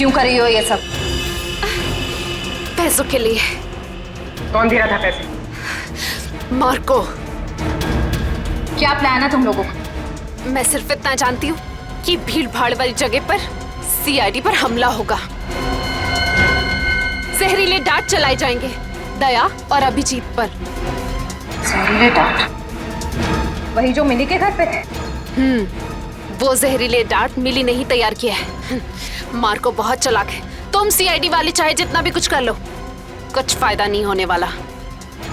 क्यों कर रही हो ये सब? पैसों के लिए। कौन दे रहा था पैसे? मार्को। क्या प्लान है तुम लोगों का? मैं सिर्फ इतना जानती हूँ कि भीड़ भाड़ वाली जगह पर सीआईडी पर हमला होगा। जहरीले डांट चलाए जाएंगे दया और अभिजीत पर। जहरीले डांट? वही जो मिली के घर पे है? वो जहरीले डांट मिली ने ही तैयार किया है। मार्को बहुत चालाक है। तुम सीआईडी वाले चाहे जितना भी कुछ कर लो, कुछ फायदा नहीं होने वाला।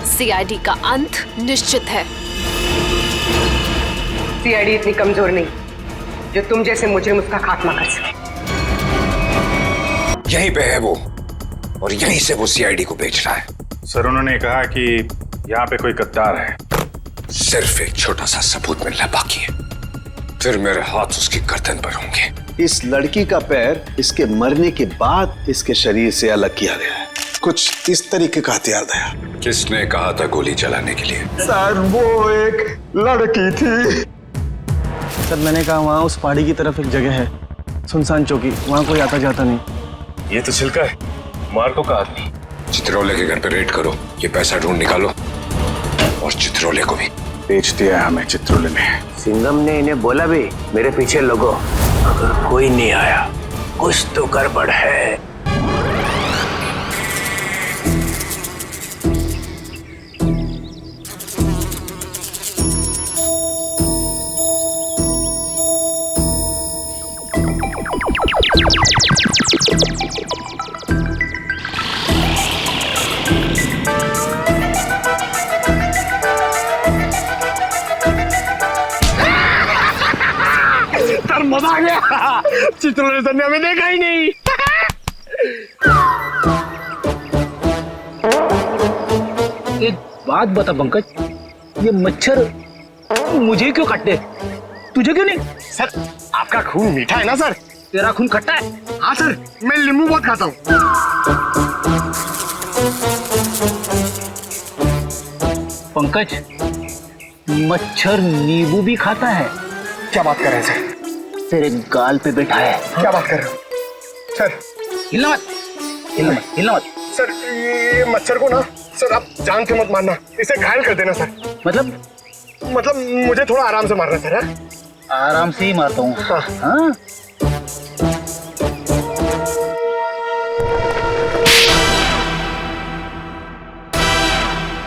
सीआईडी का अंत निश्चित है। सीआईडी इतनी कमजोर नहीं जो तुम जैसे मुजरिम उसका खात्मा कर सके। यहीं पे है वो, और यहीं से वो सीआईडी को बेच रहा है। सर, उन्होंने कहा कि यहाँ पे कोई गद्दार है। सिर्फ एक छोटा सा सबूत मिलना बाकी है, फिर मेरे हाथ उसकी गर्दन पर होंगे। इस लड़की का पैर इसके मरने के बाद इसके शरीर से अलग किया गया है। कुछ इस तरीके का हथियार दया। किसने कहा था गोली चलाने के लिए? सर, वो एक लड़की थी। सर, मैंने कहा वहाँ उस पहाड़ी की तरफ एक जगह है, सुनसान चौकी, वहाँ कोई आता जाता नहीं। ये तो छिलका है, मार्को का आदमी। चित्रोले के घर पे रेड करो, ये पैसा ढूंढ निकालो, और चित्रोले को भी। बेच दिया है हमें चित्रोले ने। सिंघम ने इन्हें बोला भी, मेरे पीछे लोगो, अगर कोई नहीं आया कुछ तो गड़बड़ है। सर, मजा आ गया। चित्रोले सर ने हमें देखा ही नहीं। एक बात बता पंकज, ये मच्छर मुझे क्यों काटते, तुझे क्यों नहीं? सर, आपका खून मीठा है ना सर? तेरा खून खट्टा है? हाँ सर, मैं नींबू बहुत खाता हूँ। पंकज, मच्छर नींबू भी खाता है? क्या बात कर रहे हैं सर? तेरे गाल पे बैठा है। क्या बात कर रहे हो सर? हिलना मत, हिलना मत, हिलना मत। सर, ये मच्छर को ना सर आप जान से मत मारना, इसे घायल कर देना सर। मतलब मुझे थोड़ा आराम से मारना सर। है? आराम से ही मारता हूँ। हाँ। हाँ?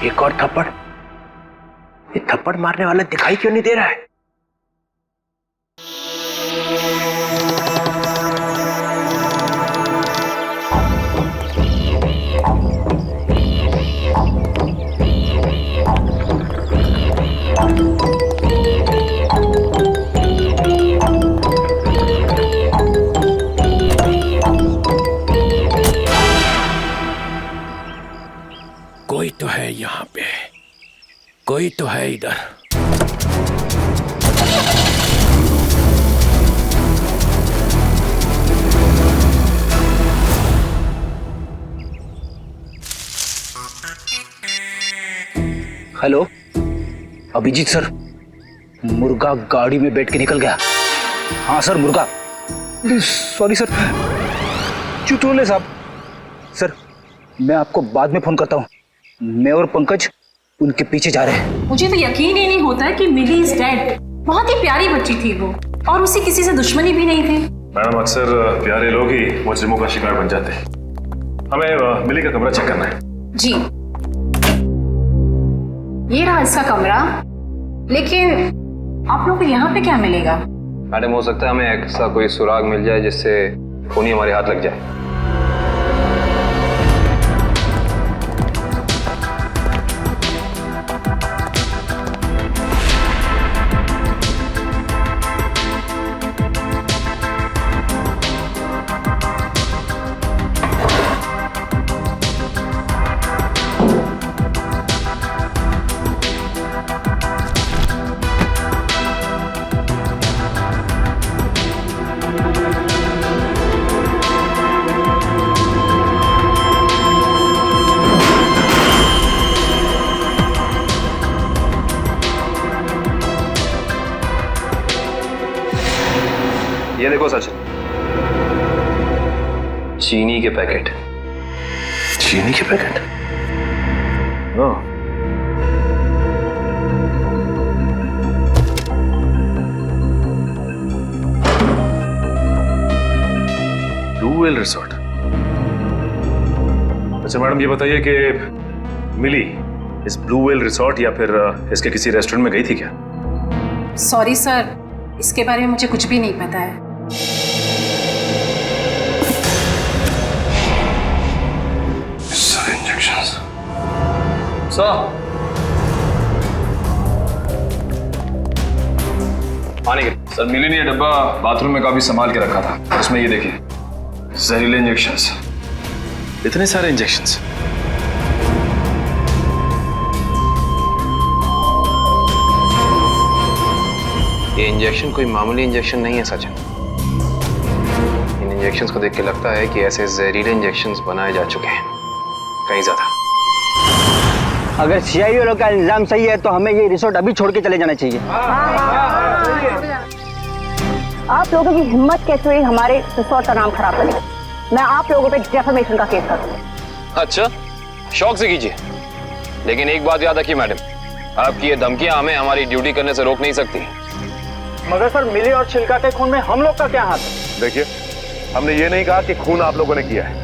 एक और थप्पड़। ये थप्पड़ मारने वाला दिखाई क्यों नहीं दे रहा है? कोई तो है यहाँ पे, कोई तो है इधर। हेलो, अभिजीत सर, मुर्गा गाड़ी में बैठ के निकल गया। हाँ सर, मुर्गा। सॉरी सर, चित्रोले साहब। सर, मैं आपको बाद में फोन करता हूँ। मैं और पंकज उनके पीछे जा रहे हैं। मुझे तो यकीन ही नहीं होता कि मिली इज डेड। बहुत ही प्यारी बच्ची थी वो, और उसे किसी से दुश्मनी भी नहीं थी। मैडम, अक्सर प्यारे लोग ही मुजरिमों का शिकार बन जाते हैं। हमें मिली का कमरा चेक करना है। जी, ये रहा इसका कमरा। लेकिन आप लोग को यहाँ पे क्या मिलेगा? मैडम, हो सकता है हमें ऐसा कोई सुराग मिल जाए जिससे खूनी हमारे हाथ लग जाए। ये देखो सचिन, चीनी के पैकेट। चीनी के पैकेट? ओह, ब्लू व्हेल रिसोर्ट। अच्छा मैडम, ये बताइए कि मिली इस ब्लू व्हेल रिसोर्ट या फिर इसके किसी रेस्टोरेंट में गई थी क्या? सॉरी सर, इसके बारे में मुझे कुछ भी नहीं पता है। इंजेक्शंस। पानी के सर, मिली ने ये डब्बा बाथरूम में काफी संभाल के रखा था, और उसमें ये देखिए जहरीले इंजेक्शंस, इतने सारे इंजेक्शंस। ये इंजेक्शन कोई मामूली इंजेक्शन नहीं है सचिन। इन इंजेक्शंस को देख के लगता है कि ऐसे जहरीले इंजेक्शंस बनाए जा चुके हैं, कहीं ज्यादा। अगर सीआईडी वालों का इल्जाम सही है तो हमें ये रिसोर्ट अभी छोड़ के चले जाना चाहिए। आप लोगों की हिम्मत कैसे हुई हमारे रिसोर्ट का नाम खराब करने? मैं आप लोगों पे डेफेमेशन का केस करूंगी। अच्छा, शौक से कीजिए, लेकिन एक बात याद रखिए मैडम, आपकी ये धमकियां हमें हमारी ड्यूटी करने से रोक नहीं सकती। मगर सर, मिली और चिल्का के खून में हम लोग का क्या हाथ है? देखिए, हमने ये नहीं कहा कि खून आप लोगों ने किया है,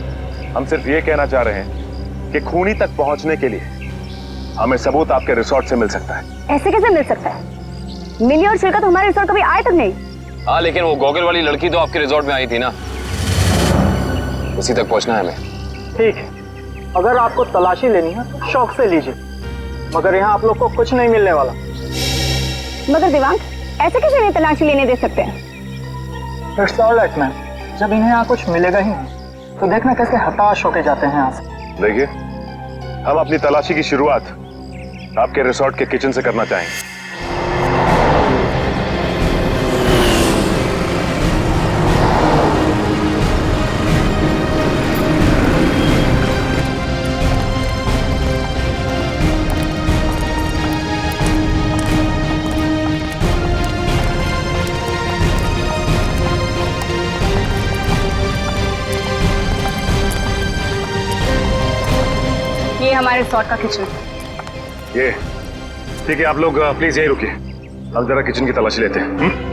हम सिर्फ ये कहना चाह रहे हैं कि खूनी तक पहुंचने के लिए हमें सबूत आपके रिसोर्ट से मिल सकता है। ऐसे कैसे मिल सकता है? मिली और चिल्का तो हमारे रिसोर्ट कभी आए तक नहीं। हाँ, लेकिन वो गॉगल वाली लड़की तो आपके रिसोर्ट में आई थी ना, उसी तक पहुंचना है हमें। ठीक है, अगर आपको तलाशी लेनी है तो शौक से लीजिए, मगर यहाँ आप लोग को कुछ नहीं मिलने वाला। मगर दिवांग, ऐसे कैसे नहीं तलाशी लेने दे सकते हैं? इट्स ऑल राइट मैम, जब इन्हें यहाँ कुछ मिलेगा ही नहीं तो देखना कैसे हताश होके जाते हैं यहाँ से। देखिए, हम अपनी तलाशी की शुरुआत आपके रिसोर्ट के किचन से करना चाहेंगे। ये हमारे रिसोर्ट का किचन। ये ठीक है, आप लोग प्लीज यहीं रुकिए, हम जरा किचन की तलाशी लेते हैं।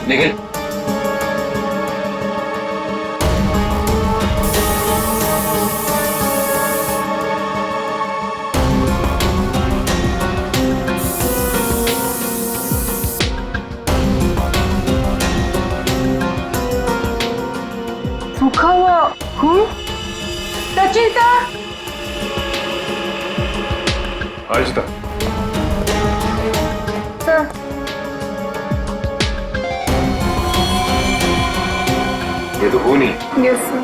निखिल, सूखा हुआ खून? सचिता, आहिस्ता। सर, ये तो हो नहीं। Yes sir.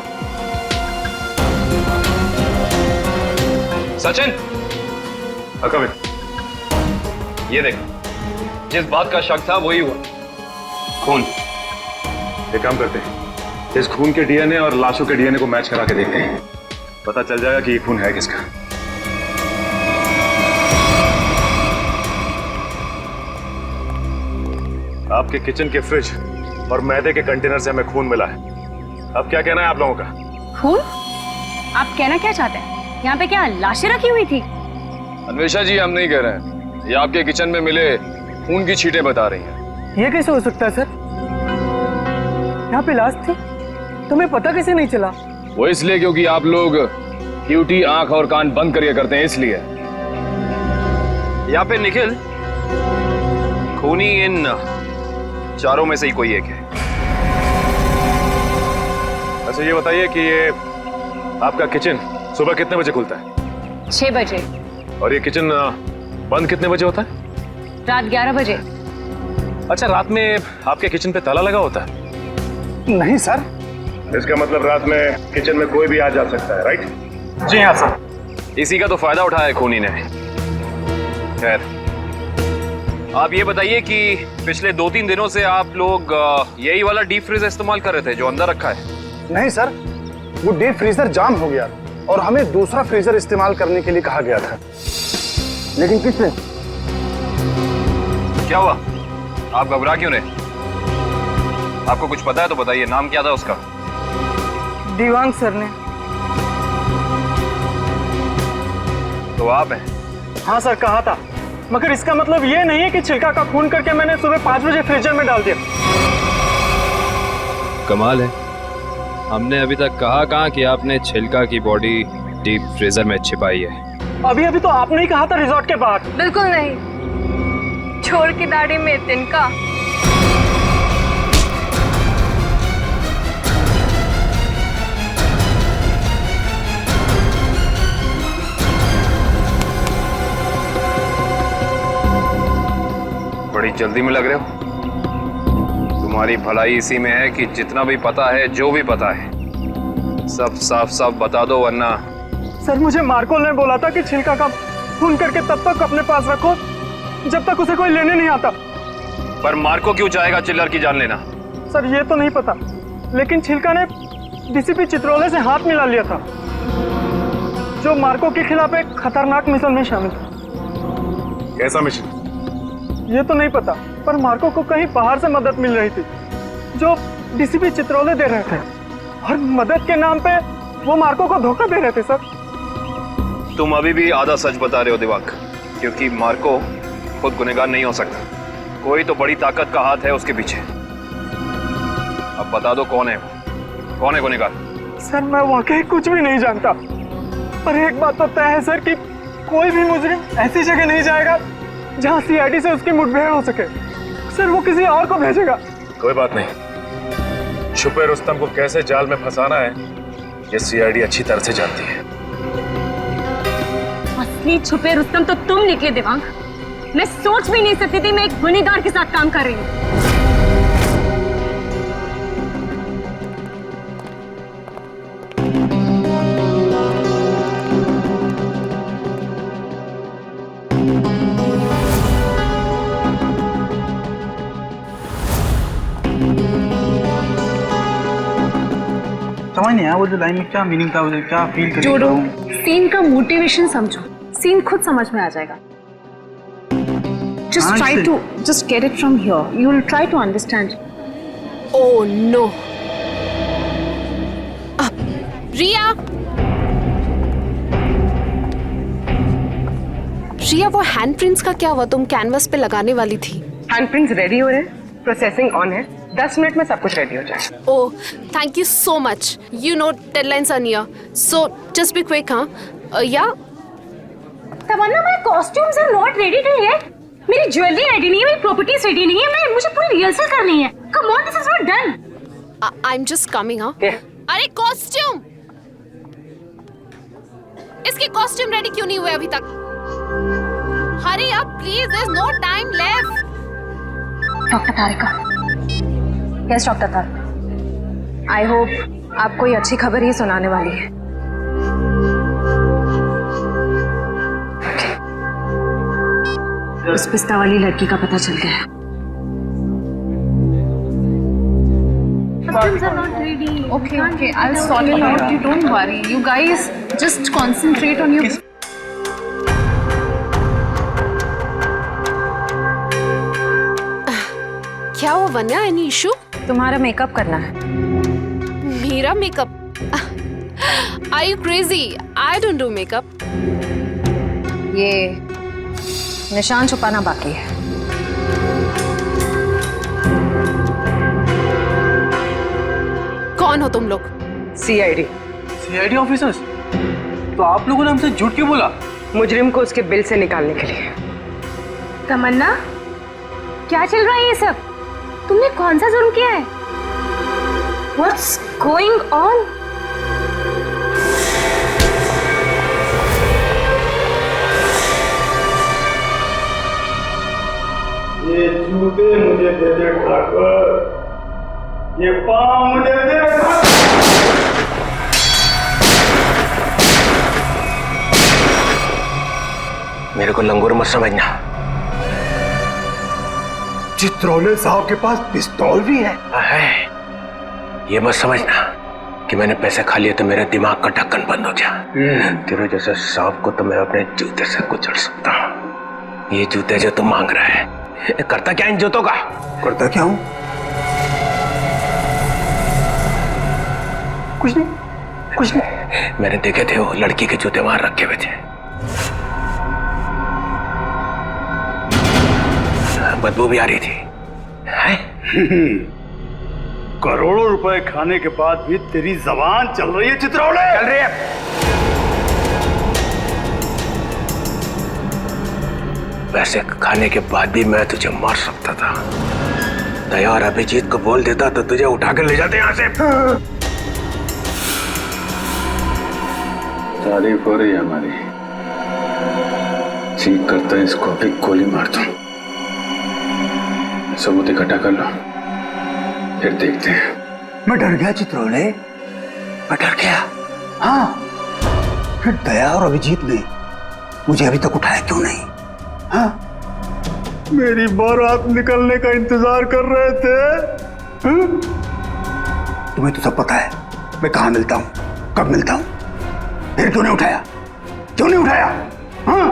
सचिन, कमिंग। ये देख, जिस बात का शक था वही हुआ, खून। एक काम करते हैं, इस खून के डीएनए और लाशों के डीएनए को मैच करा के देखते हैं, पता चल जाएगा कि ये खून है किसका। आपके किचन के फ्रिज और मैदे के कंटेनर से हमें खून मिला है। अब क्या कहना है आप लोगों का? खून? आप कहना क्या चाहते हैं? यहाँ पे क्या लाशें रखी हुई थी? अन्वेषा जी, हम नहीं कह रहे हैं, ये आपके किचन में मिले खून की छींटें बता रही हैं। ये कैसे हो सकता है सर? यहाँ पे लाश थी, तुम्हें पता कैसे नहीं चला? वो इसलिए क्योंकि आप लोग ड्यूटी आंख और कान बंद करके करते हैं, इसलिए। या फिर निखिल, खूनी इन चारों में से ही कोई एक है। अच्छा ये बताइए कि ये आपका किचन सुबह कितने बजे खुलता है? 6 बजे। और ये किचन बंद कितने बजे होता है? रात 11 बजे। अच्छा, रात में आपके किचन पे ताला लगा होता है? नहीं सर। इसका मतलब रात में किचन में कोई भी आ जा सकता है, राइट? जी हाँ सर। इसी का तो फायदा उठाया है खूनी ने। खैर, आप ये बताइए कि पिछले 2-3 दिनों से आप लोग यही वाला डीप फ्रीजर इस्तेमाल कर रहे थे जो अंदर रखा है? नहीं सर, वो डीप फ्रीजर जाम हो गया और हमें दूसरा फ्रीजर इस्तेमाल करने के लिए कहा गया था। लेकिन किसने? क्या हुआ? आप घबरा क्यों रहे? आपको कुछ पता है तो बताइए, नाम क्या था उसका? दीवांग सर ने। तो आप हैं? हाँ सर, कहा था। मगर इसका मतलब ये नहीं है कि छिलका का खून करके मैंने सुबह 5 बजे फ्रीजर में डाल दिया। कमाल है, हमने अभी तक कहा कि आपने छिलका की बॉडी डीप फ्रीजर में छिपाई है। अभी तो आपने ही कहा था रिजॉर्ट के बाहर। बिल्कुल नहीं। छोर की दाढ़ी में तिनका। बड़ी जल्दी में लग रहे हो। तुम्हारी भलाई इसी में है कि जितना भी पता है, जो भी पता है, सब साफ साफ बता दो, वरना। सर, मुझे मार्को ने बोला था कि छिलका का खून करके तब तक अपने पास रखो जब तक उसे कोई लेने नहीं आता। पर मार्को क्यों चाहेगा चिल्लर की जान लेना? सर, ये तो नहीं पता, लेकिन छिलका ने डीसीपी चित्रोले से हाथ मिला लिया था, जो मार्को के खिलाफ एक खतरनाक मिशन में शामिल था। कैसा मिशन? ये तो नहीं पता, पर मार्को को कहीं बाहर से मदद मिल रही थी जो डीसीपी चित्रोले दे रहे थे, और मदद के नाम पे वो मार्को को धोखा दे रहे थे। सर, तुम अभी भी आधा सच बता रहे हो दिवाकर, क्योंकि मार्को खुद गुनहगार नहीं हो सकता। कोई तो बड़ी ताकत का हाथ है उसके पीछे। अब बता दो कौन है वो? कौन है गुनहगार? सर, मैं वाकई कुछ भी नहीं जानता, पर एक बात तो तय है सर कि कोई भी मुजरिम ऐसी जगह नहीं जाएगा जहां सीआईडी से उसकी मुठभेड़ हो सके। सर, वो किसी और को भेजेगा। कोई बात नहीं, छुपे रुस्तम को कैसे जाल में फंसाना है ये सीआईडी अच्छी तरह से जानती है। असली छुपे रुस्तम तो तुम निकले देवांग। मैं सोच भी नहीं सकती थी मैं एक गुनहगार के साथ काम कर रही हूँ। समझ नहीं आया वो जो लाइन में क्या मीनिंग था, मुझे क्या फील कर जोड़ो, सीन का मोटिवेशन समझो, सीन खुद समझ में आ जाएगा। Just try to just get it from here. You will try to understand. Oh no. रिया, रिया, वो हैंड प्रिंट्स का क्या हुआ? तुम कैनवस पे लगाने वाली थी। हैंड प्रिंट्स रेडी हो रहे हैं, प्रोसेसिंग ऑन है, 10 मिनट में सब कुछ रेडी हो जाएगा। Oh, thank you so much. You know deadlines are near, so just be quick, हाँ? Yeah. Tamanna, my costumes are not ready till yet. मेरी ज्वेलरी रेडी नहीं है, मेरी प्रॉपर्टीज रेडी नहीं है, मुझे पूरी रिहर्सल करनी है। Come on, this is not done. I'm just coming, हाँ? अरे कॉस्ट्यूम, इसके कॉस्ट्यूम रेडी क्यों नहीं हुए अभी तक? Hurry up, please. There's no time left. Doctor Tarika, yes doctor Tarika, I hope आप कोई अच्छी खबर ही सुनाने वाली है। उस पिस्ता वाली लड़की का पता चल गया है। Okay, I'll sort it out. You don't worry. You guys just concentrate on your. क्या हुआ वन्या? Any issue? तुम्हारा मेकअप करना है। मेरा makeup? Are you crazy? I don't do makeup. ये निशान छुपाना बाकी है। कौन हो तुम लोग? CID officers? तो आप लोगों ने हमसे झूठ क्यों बोला? मुजरिम को उसके बिल से निकालने के लिए। तमन्ना, क्या चल रहा है ये सब? तुमने कौन सा जुर्म किया है? What's going on? ये जूते मुझे दे दे ठाकुर, ये पाँव मुझे दे मेरे को लंगूर मत समझना। चित्रोले साहब के पास पिस्तौल भी है। ये मत समझना कि मैंने पैसे खा लिए तो मेरे दिमाग का ढक्कन बंद हो गया। तेरे जैसे सांप को तो मैं अपने जूते से कुचल सकता हूँ। ये जूते जो तुम मांग रहा है, करता क्या इन जूतों का? करता क्या हूं? कुछ नहीं, कुछ नहीं। मैंने देखे थे वो लड़की के जूते वहां रखे हुए थे। बदबू भी आ रही थी। करोड़ों रुपए खाने के बाद भी तेरी जबान चल रही है चित्रौले? चल रही है। पैसे खाने के बाद भी मैं तुझे मार सकता था। दया और अभिजीत को बोल देता तो तुझे उठा कर ले जाते यहां से। तारीफ हो रही है हमारी। ठीक करता है, इसको अभी गोली मार दूं। सबूत इकट्ठा कर लो, फिर देखते हैं। मैं डर गया चित्रोले, मैं डर गया। हाँ, फिर दया और अभिजीत ने मुझे अभी तक उठाया क्यों नहीं? हाँ, मेरी बारात निकलने का इंतजार कर रहे थे। हाँ? तुम्हें तो सब पता है मैं कहाँ मिलता हूँ, कब मिलता हूँ। फिर क्यों नहीं उठाया? क्यों नहीं उठाया? हाँ?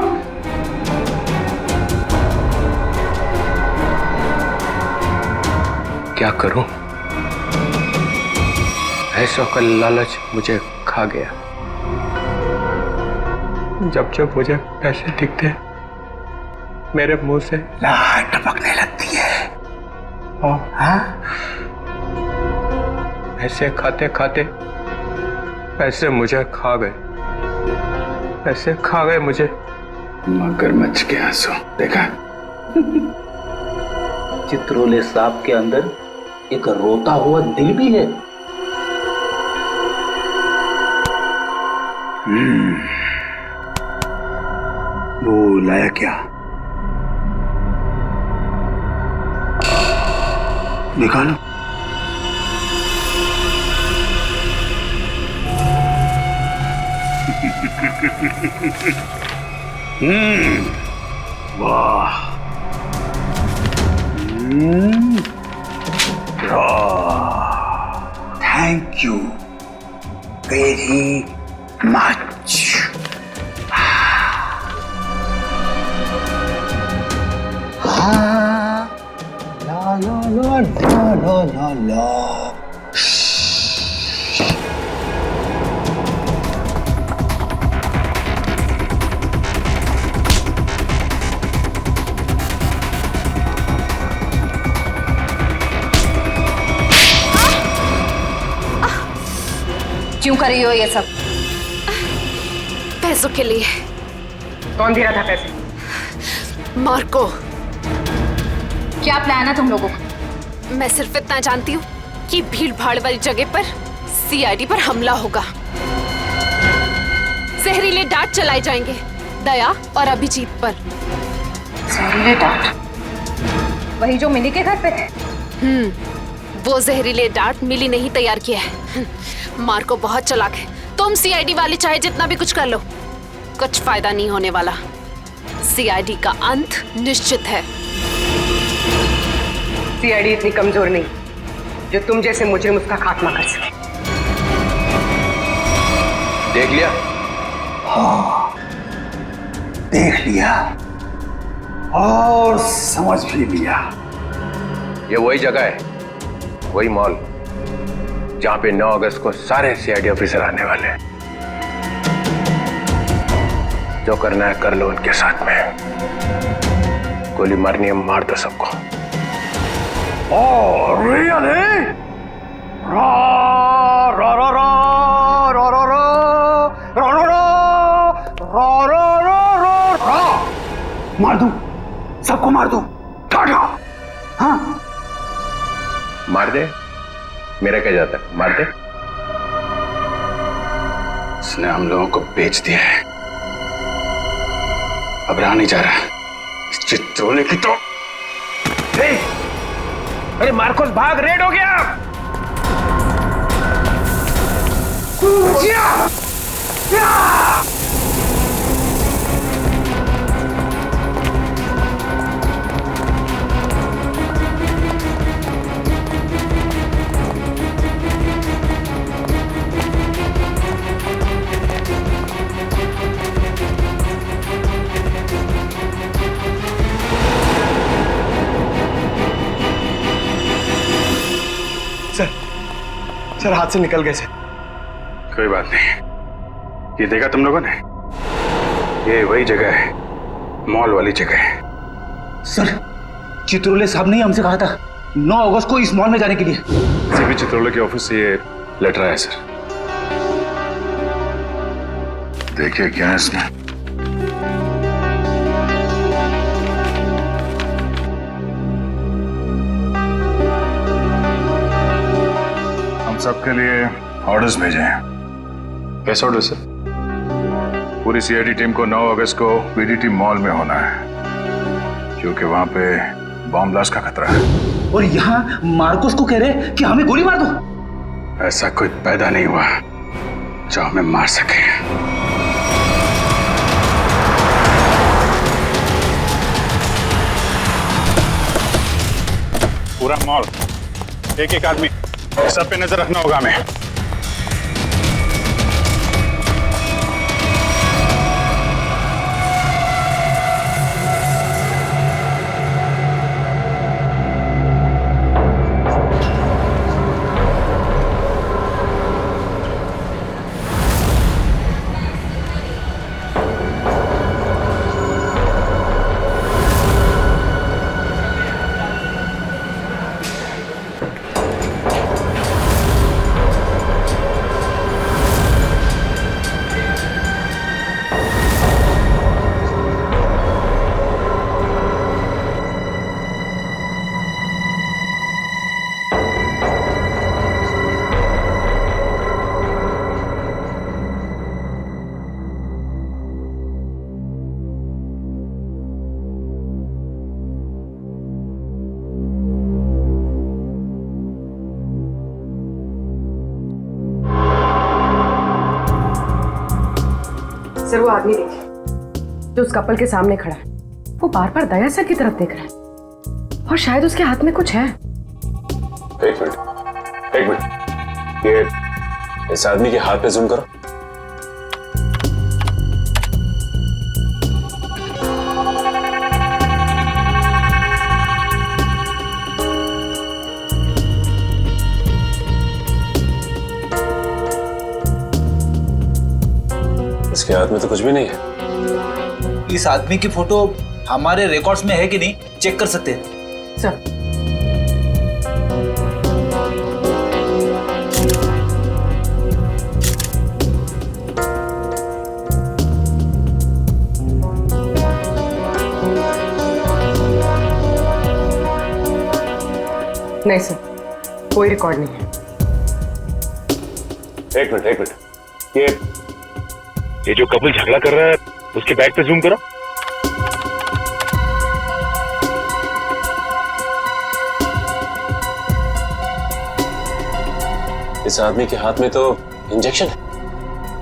क्या करूं? ऐसा का लालच मुझे खा गया। जब जब मुझे पैसे दिखते मेरे मुंह से लार टपकने लगती है। हाँ? पैसे खाते खाते पैसे मुझे खा गए। पैसे खा गए मुझे। मगरमच्छ के आंसू देखा? चित्रोले साहब के अंदर एक रोता हुआ दिल भी है। वो लाया क्या? निकालो। वाह, थैंक यू वेरी मच। ला ला ला ला ला ला ला। क्यों कर रही हो ये सब? पैसों के लिए। कौन दे रहा था पैसे? मार्को। क्या प्लान है तुम लोगों का? मैं सिर्फ इतना जानती हूँ कि भीड़ भाड़ वाली जगह पर सीआईडी पर हमला होगा। जहरीले डांट चलाए जाएंगे दया और अभिजीत पर। जहरीले डांट? वही जो मिली के घर पे थे? वो जहरीले डांट मिली ने ही तैयार किया है। मार्को बहुत चालाक है। तुम सीआईडी वाले चाहे जितना भी कुछ कर लो, कुछ फायदा नहीं होने वाला। सीआईडी का अंत निश्चित है। सीआईडी इतनी कमजोर नहीं जो तुम जैसे मुजरिम उसका खात्मा कर सके। देख लिया? हाँ, देख लिया और समझ भी लिया। ये वही जगह है, वही मॉल जहां पे 9 अगस्त को सारे सीआईडी ऑफिसर आने वाले हैं। जो करना है कर लो उनके साथ में। गोली मारनी है मार दो सबको। Oh, really? Ra ra ra ra ra ra ra ra ra ra ra ra ra ra। मार दूं, सबको मार दूं। टाटा। हाँ, मार दे मेरा क्या जाता है, मारते? उसने हम लोगों को बेच दिया है, अब रहा नहीं जा रहा। इस चित्रोले की तो अरे मार्कोस भाग, रेड हो गया। सर हाथ से निकल गए सर। कोई बात नहीं, ये देखा तुम लोगों ने, ये वही जगह है, मॉल वाली जगह है। सर चित्रोले साहब ने हमसे कहा था 9 अगस्त को इस मॉल में जाने के लिए। सीबी चित्रोले के ऑफिस से ये लेटर आया सर। देखिए क्या है इसमें। हम सबके लिए ऑर्डर्स भेजे हैं। कैसे ऑर्डर सर? पूरी सीआईडी टीम को 9 अगस्त को बीडीटी मॉल में होना है, क्योंकि वहां पे बॉम्ब ब्लास्ट का खतरा है। और यहाँ मार्कोस को कह रहे कि हमें गोली मार दो। ऐसा कोई पैदा नहीं हुआ जो हमें मार सके। पूरा मॉल, एक एक आदमी, सब पे नजर रखना होगा हमें। सर वो आदमी देखिए जो उस कपल के सामने खड़ा है, वो बार बार दया सर की तरफ देख रहा है और शायद उसके हाथ में कुछ है। एक मिनट, ये इस आदमी के हाथ पे जूम करो। इसके हाथ में तो कुछ भी नहीं है। इस आदमी की फोटो हमारे रिकॉर्ड्स में है कि नहीं, चेक कर सकते हैं सर। नहीं सर, कोई रिकॉर्ड नहीं है। एक मिनट, ये जो कपल झगड़ा कर रहा है उसके बैक पे जूम करो। इस आदमी के हाथ में तो इंजेक्शन है,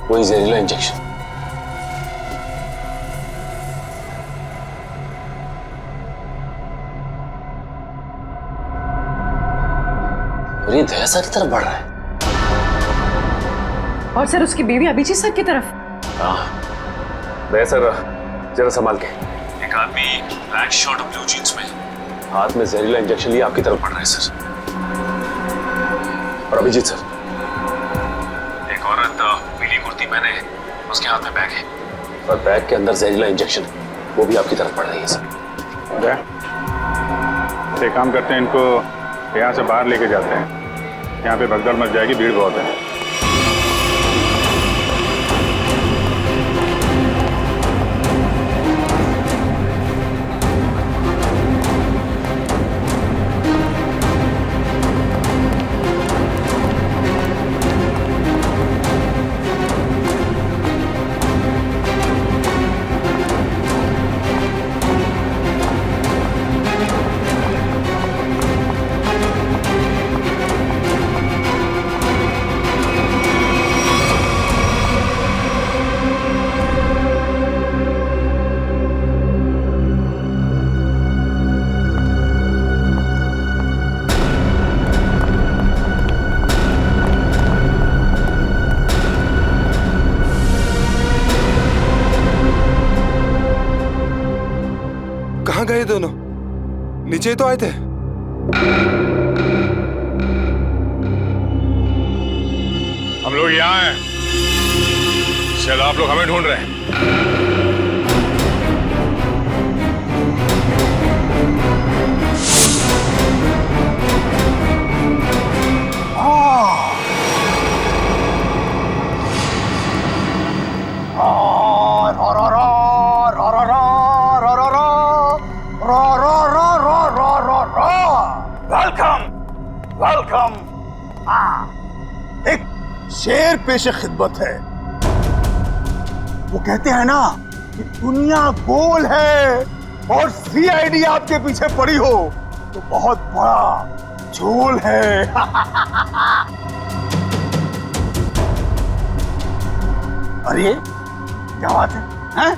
वही जहरीला इंजेक्शन। और ये दया सर की तरफ बढ़ रहा है। और सर उसकी बीवी अभिजीत सर की तरफ। दया सर जरा संभाल के। एक आदमी ब्लैक शर्ट और ब्लू जींस में हाथ में जहरीला इंजेक्शन लिए आपकी तरफ बढ़ रहा है सर। और अभिजीत सर, एक औरत पीली कुर्ती पहने है, उसके हाथ में बैग है और बैग के अंदर जहरीला इंजेक्शन है, वो भी आपकी तरफ बढ़ रही है सर। एक काम करते हैं, इनको यहाँ से बाहर लेके जाते हैं, यहाँ पे भगदड़ मच जाएगी, भीड़ बहुत है। दोनों? नीचे ही तो आए थे। हम लोग यहाँ हैं। शायद आप लोग हमें ढूंढ रहे हैं। Welcome welcome. एक शेर पेशे खिदमत है। वो कहते हैं ना कि दुनिया गोल है और सीआईडी आपके पीछे पड़ी हो तो बहुत बड़ा झोल है। अरे क्या बात है, हैं?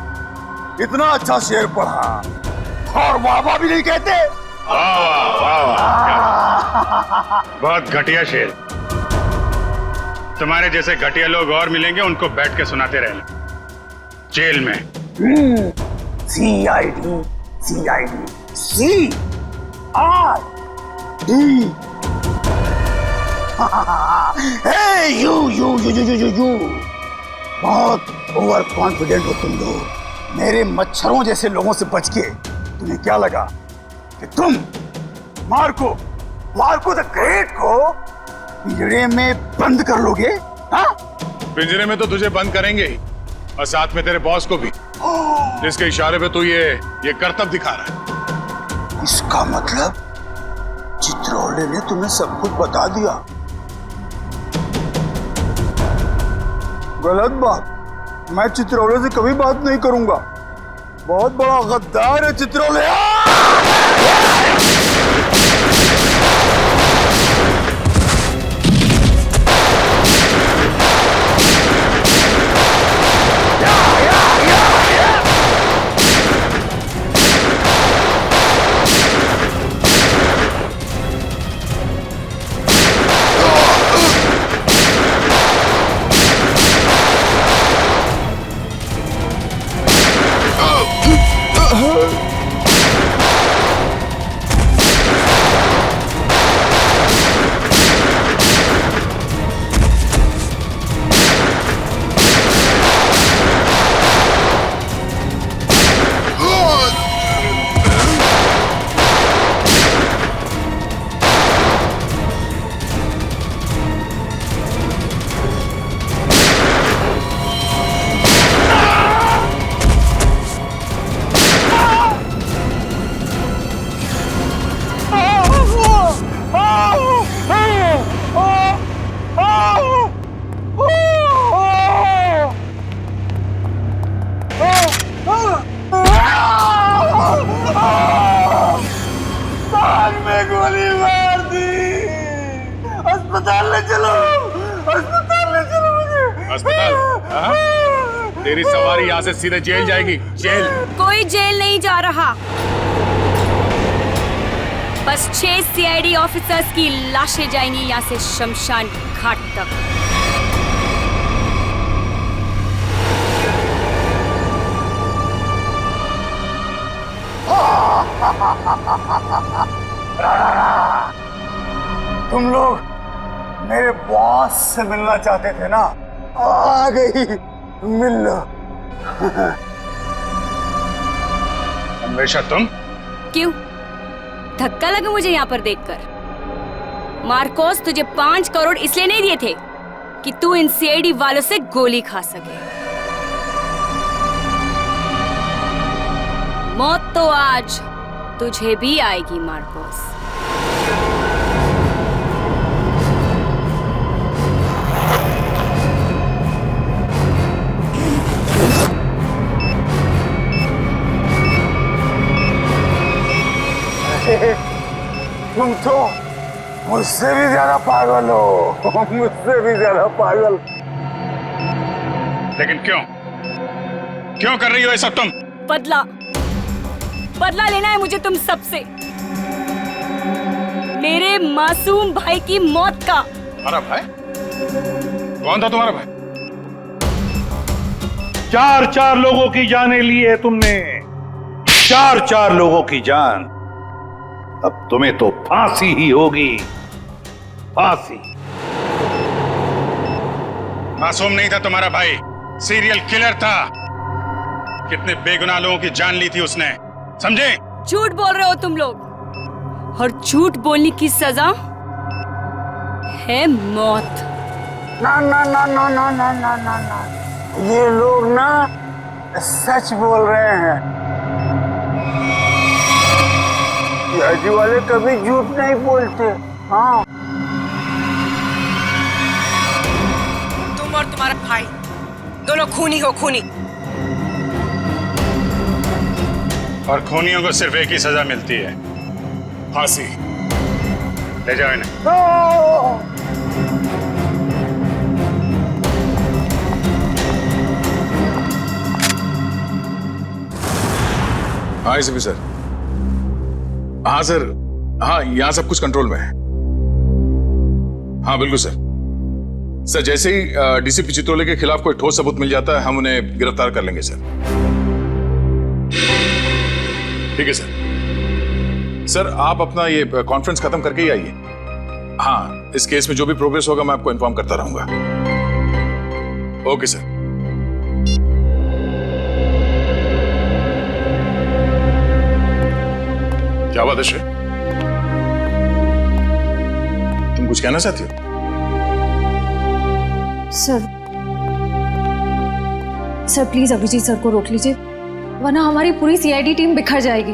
इतना अच्छा शेर पढ़ा और वाह भी नहीं कहते। बहुत घटिया शेर। तुम्हारे जैसे घटिया लोग और मिलेंगे, उनको बैठ के सुनाते रहना जेल में। CID CID C I D. Hey you you you you you you बहुत ओवर कॉन्फिडेंट हो तुम लोग। मेरे मच्छरों जैसे लोगों से बच के तुम्हें क्या लगा कि तुम मार्को द ग्रेट को पिंजरे में बंद कर लोगे? हाँ? पिंजरे में तो तुझे बंद करेंगे ही, और साथ में तेरे बॉस को भी, जिसके इशारे पे तू ये करतब दिखा रहा है। इसका मतलब चित्रोले ने तुम्हें सब कुछ बता दिया। गलत बात। मैं चित्रोले से कभी बात नहीं करूंगा। बहुत बड़ा गद्दार है चित्रोले। गोली मार दी। अस्पताल ले चलो, अस्पताल ले चलो मुझे। अस्पताल? हाँ? तेरी सवारी यहाँ से सीधे जेल जाएगी। जेल? कोई जेल नहीं जा रहा, बस 6 सीआईडी ऑफिसर्स की लाशें जाएंगी यहाँ से शमशान घाट तक। तुम लोग मेरे बॉस से मिलना चाहते थे ना? आ गई, मिल लो। हमेशा तुम? क्यों? धक्का लगा मुझे यहाँ पर देखकर? मार्कोस, तुझे 5 करोड़ इसलिए नहीं दिए थे कि तू इन सीआईडी वालों से गोली खा सके। मौत तो आज तुझे भी आएगी मार्कोस। तुम तो मुझसे भी ज्यादा पागल हो, मुझसे भी ज्यादा पागल। लेकिन क्यों कर रही हो ये सब तुम? बदला लेना है मुझे तुम सबसे, मेरे मासूम भाई की मौत का। हमारा भाई? कौन था तुम्हारा भाई? 4 लोगों की जानें ली है तुमने। 4 लोगों की जान। अब तुम्हें तो फांसी ही होगी, फांसी। मासूम नहीं था तुम्हारा भाई, सीरियल किलर था। कितने बेगुनाह लोगों की जान ली थी उसने, समझे? झूठ बोल रहे हो तुम लोग, और झूठ बोलने की सजा है मौत। ना ना ना ना ना ना ना ना ना, ये लोग ना सच बोल रहे हैं। सीआईडी वाले कभी झूठ नहीं बोलते। हाँ, तुम और तुम्हारा भाई दोनों खूनी हो, खूनी। और खूनियों को सिर्फ एक ही सजा मिलती है, फांसी। ले जाओ इन्हें। हाँ एसीपी सर। हाँ सर, हाँ यहाँ सब कुछ कंट्रोल में है। हाँ बिल्कुल सर। सर जैसे ही डीसीपी चित्रोले के खिलाफ कोई ठोस सबूत मिल जाता है हम उन्हें गिरफ्तार कर लेंगे सर। ठीक है सर। सर आप अपना ये कॉन्फ्रेंस खत्म करके ही आइए। हाँ, इस केस में जो भी प्रोग्रेस होगा मैं आपको इन्फॉर्म करता रहूंगा। Okay sir. क्या बात है श्रेय, तुम कुछ कहना चाहती हो? सर प्लीज अभिजीत सर को रोक लीजिए, वरना हमारी पूरी सीआईडी टीम बिखर जाएगी।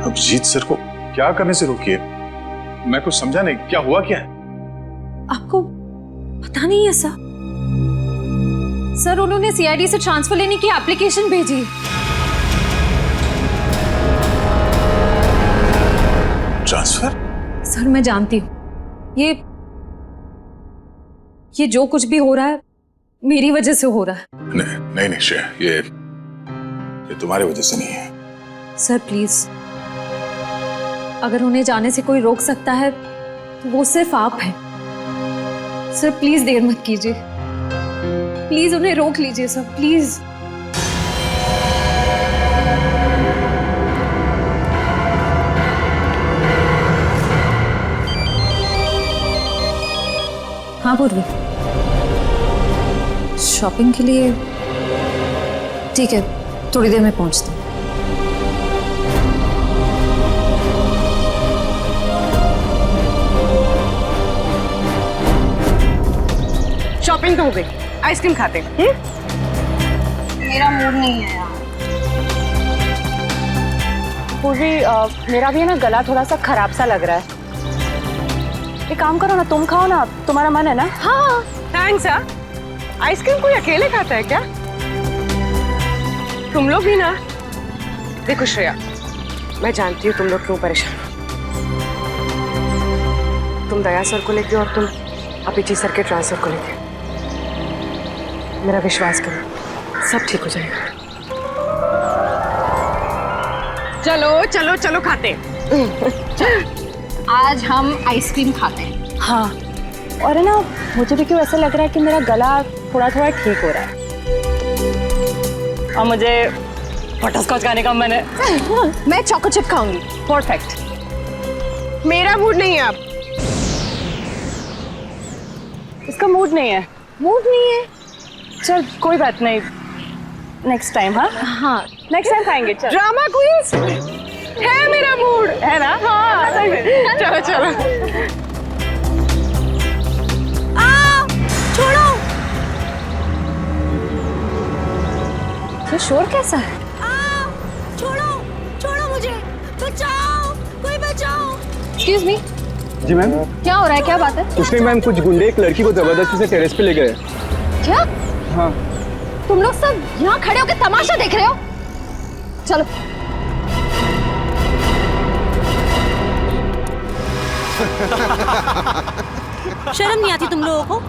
अभिजीत सर को क्या करने से रोकिए? मैं कुछ समझा नहीं, क्या हुआ क्या है? आपको पता नहीं है सर? सर उन्होंने सीआईडी से ट्रांसफर लेने की एप्लीकेशन भेजी। ट्रांसफर? सर मैं जानती हूँ ये जो कुछ भी हो रहा है मेरी वजह से हो रहा है। नहीं नहीं श्रेया, ये तुम्हारी वजह से नहीं है। सर प्लीज, अगर उन्हें जाने से कोई रोक सकता है तो वो सिर्फ आप हैं। सर प्लीज देर मत कीजिए, प्लीज उन्हें रोक लीजिए सर, प्लीज। हाँ पूर्वी, शॉपिंग के लिए? ठीक है, थोड़ी देर में पहुंचती हूँ। शॉपिंग तो हो गई, आइसक्रीम खाते हैं। मेरा मूड नहीं है यार। पूर्वी, मेरा भी है ना गला थोड़ा सा खराब सा लग रहा है। एक काम करो ना, तुम खाओ ना, तुम्हारा मन है ना? हाँ थैंक्स। आइसक्रीम कोई अकेले खाता है क्या? तुम लोग भी ना। देखो श्रेया, मैं जानती हूँ तुम लोग क्यों परेशान हो। तुम दया सर को लेके और तुम अभिजीत सर के ट्रांसफर को लेके। मेरा विश्वास करो, सब ठीक हो जाएगा। चलो चलो चलो खाते। आज हम आइसक्रीम खाते हैं। हाँ, और है ना, मुझे भी क्यों ऐसा लग रहा है कि मेरा गला थोड़ा थोड़ा ठीक हो रहा है। और मुझे बटरस्कॉच खाने का मन है। मैं चोको चिप खाऊंगी। परफेक्ट। मेरा मूड नहीं है अब। इसका मूड नहीं है? मूड नहीं है? चल कोई बात नहीं, नेक्स्ट टाइम। हाँ हाँ, नेक्स्ट टाइम खाएंगे। चल। ड्रामा क्वींस है मेरा मूड, है ना? हाँ चलो चलो। छोड़ो, ये शोर कैसा है? छोड़ो छोड़ो मुझे, बचाओ, कोई बचाओ। Excuse me. जी मैम। क्या हो रहा है, क्या बात है? कुछ नहीं मैम, कुछ गुंडे एक लड़की को जबरदस्ती से टेरेस पे ले गए। क्या? हाँ। तुम लोग सब यहाँ खड़े होकर तमाशा देख रहे हो? चलो। शर्म नहीं आती तुम लोगों को?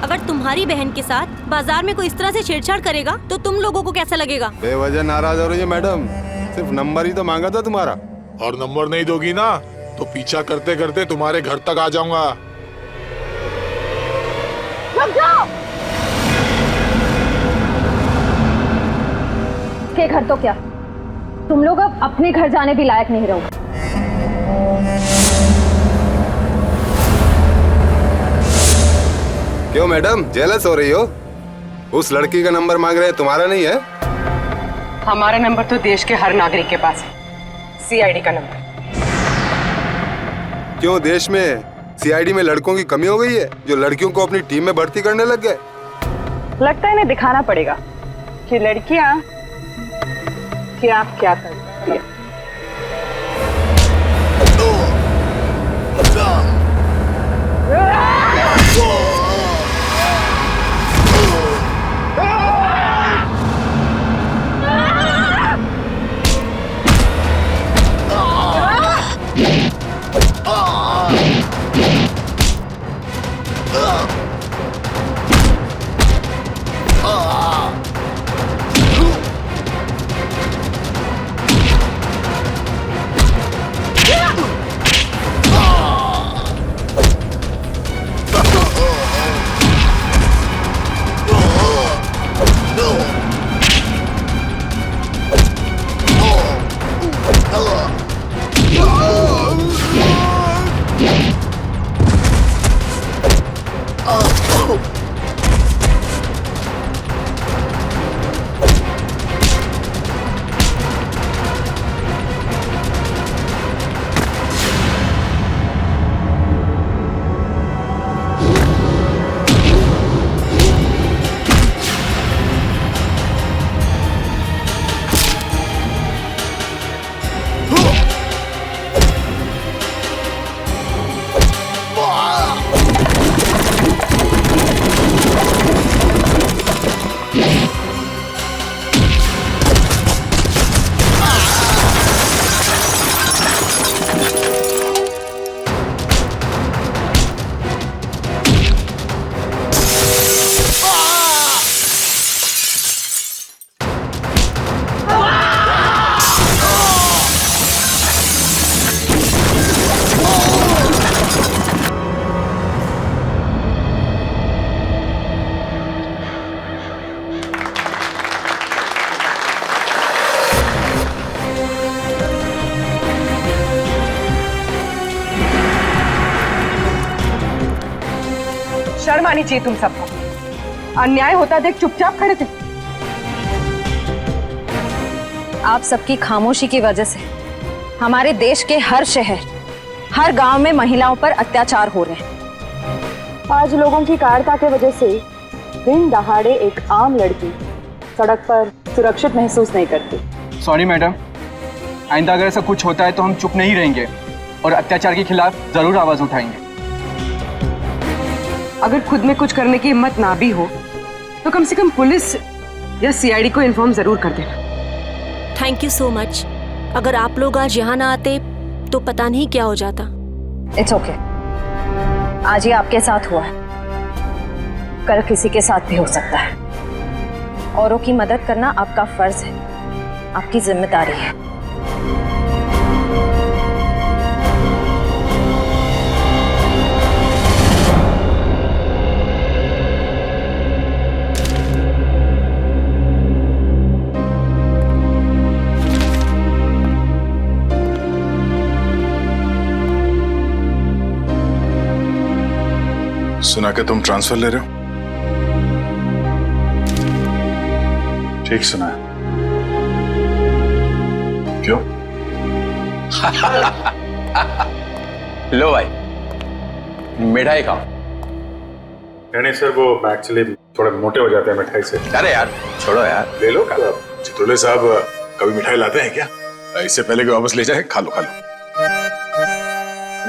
अगर तुम्हारी बहन के साथ बाजार में कोई इस तरह से छेड़छाड़ करेगा तो तुम लोगों को कैसा लगेगा? बेवजह नाराज हो रही है मैडम, सिर्फ नंबर ही तो मांगा था तुम्हारा। और नंबर नहीं दोगी ना तो पीछा करते करते तुम्हारे घर तक आ जाऊंगा। रुक जाओ। के घर तो क्या, तुम लोग अब अपने घर जाने भी लायक नहीं रहो। क्यों मैडम, जेलस हो रही हो? उस लड़की का नंबर मांग रहे हैं, तुम्हारा नहीं है? हमारा नंबर तो देश के हर नागरिक के पास है, सीआईडी का नंबर। क्यों, देश में सीआईडी में लड़कों की कमी हो गई है जो लड़कियों को अपनी टीम में भर्ती करने लग गए? लगता है इन्हें दिखाना पड़ेगा कि लड़कियां क्या क्या करती हैं। शर्म आनी चाहिए तुम सबको। अन्याय होता देख चुपचाप खड़े थे। आप सबकी खामोशी की वजह से हमारे देश के हर शहर, हर गांव में महिलाओं पर अत्याचार हो रहे हैं। आज लोगों की कायरता की वजह से दिन दहाड़े एक आम लड़की सड़क पर सुरक्षित महसूस नहीं करती। सॉरी मैडम, आइंदा अगर ऐसा कुछ होता है तो हम चुप नहीं रहेंगे और अत्याचार के खिलाफ जरूर आवाज उठाएंगे। अगर खुद में कुछ करने की हिम्मत ना भी हो तो कम से कम पुलिस या सीआईडी को इन्फॉर्म जरूर कर देना। Thank you so much. अगर आप लोग आज यहाँ ना आते तो पता नहीं क्या हो जाता। It's okay. आज ये आपके साथ हुआ है, कल किसी के साथ भी हो सकता है। औरों की मदद करना आपका फर्ज है, आपकी जिम्मेदारी है। सुना कि तुम ट्रांसफर ले रहे हो? ठीक सुना है। क्यों? लो भाई, मिठाई खाओ। नहीं सर, वो एक्चुअली थोड़े मोटे हो जाते हैं मिठाई से। अरे यार छोड़ो यार, ले लो। चित्रोले साहब कभी मिठाई लाते हैं क्या? इससे पहले कि वापस ले जाए, खा लो खा लो।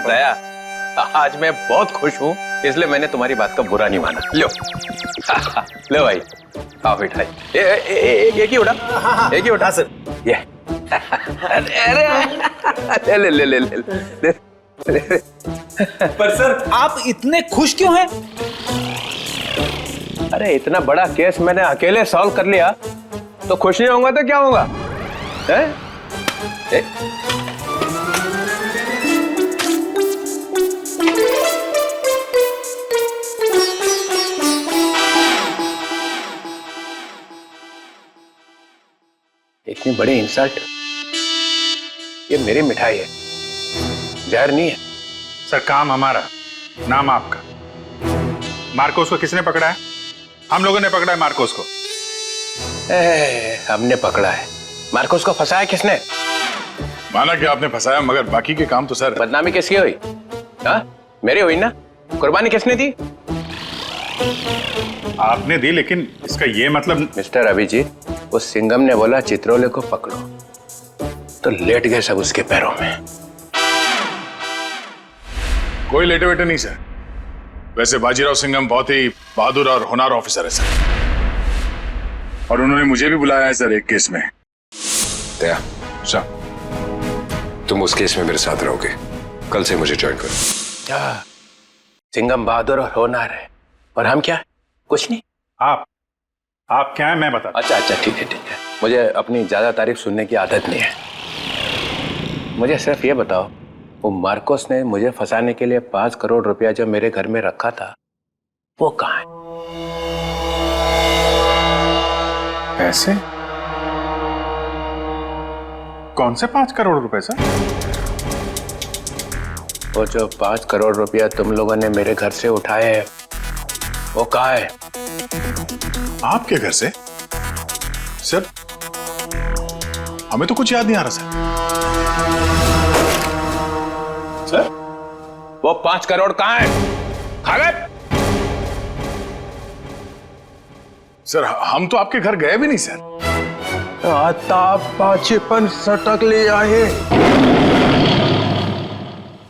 दया, आज मैं बहुत खुश हूँ, इसलिए मैंने तुम्हारी बात का बुरा नहीं माना। लो लो भाई, खाओ मिठाई। एक ही उठा, एक ही उठा सर। ये अरे ले ले ले ले ले। पर सर आप इतने खुश क्यों हैं? अरे इतना बड़ा केस मैंने अकेले सॉल्व कर लिया, तो खुश नहीं होऊंगा तो क्या होगा? इतनी बड़ी इंसल्ट ये मेरी मिठाई है, जहर नहीं है। सर काम हमारा, नाम आपका। मार्कोस को किसने पकड़ा है? हम लोगों ने पकड़ा है मार्कोस को। हमने पकड़ा है। मार्कोस को फंसाया किसने? माना कि आपने फंसाया, मगर बाकी के काम तो सर। बदनामी किसकी हुई? हाँ, मेरी हुई ना। कुर्बानी किसने दी? आपने दी, लेकिन इसका ये मतलब। मिस्टर अभिजीत, उस सिंघम ने बोला चित्रोले को पकड़ो, तो लेट गए सब उसके पैरों में। कोई लेटे वेटे नहीं सर। वैसे बाजीराव सिंघम बहुत ही बहादुर और होनहार ऑफिसर है सर, और उन्होंने मुझे भी बुलाया है सर एक केस में। दया, सर तुम उस केस में मेरे साथ रहोगे। कल से मुझे ज्वाइन करो। क्या सिंघम बहादुर और होनहार है, और हम क्या? कुछ नहीं। आप क्या है मैं बता। अच्छा, ठीक है। मुझे अपनी ज्यादा तारीफ सुनने की आदत नहीं है। मुझे सिर्फ ये बताओ, वो मार्कोस ने मुझे फंसाने के लिए 5 करोड़ रुपया जो मेरे घर में रखा था, वो कहाँ है? पैसे? कौन से 5 करोड़ रुपए सर? वो जो 5 करोड़ रुपया तुम लोगों ने मेरे घर से उठाए हैं, वो कहाँ है? आपके घर से? सर हमें तो कुछ याद नहीं आ रहा सर, वो 5 करोड़ कहाँ है? खा गए? सर हम तो आपके घर गए भी नहीं सर। आता 5 सटक ले आए।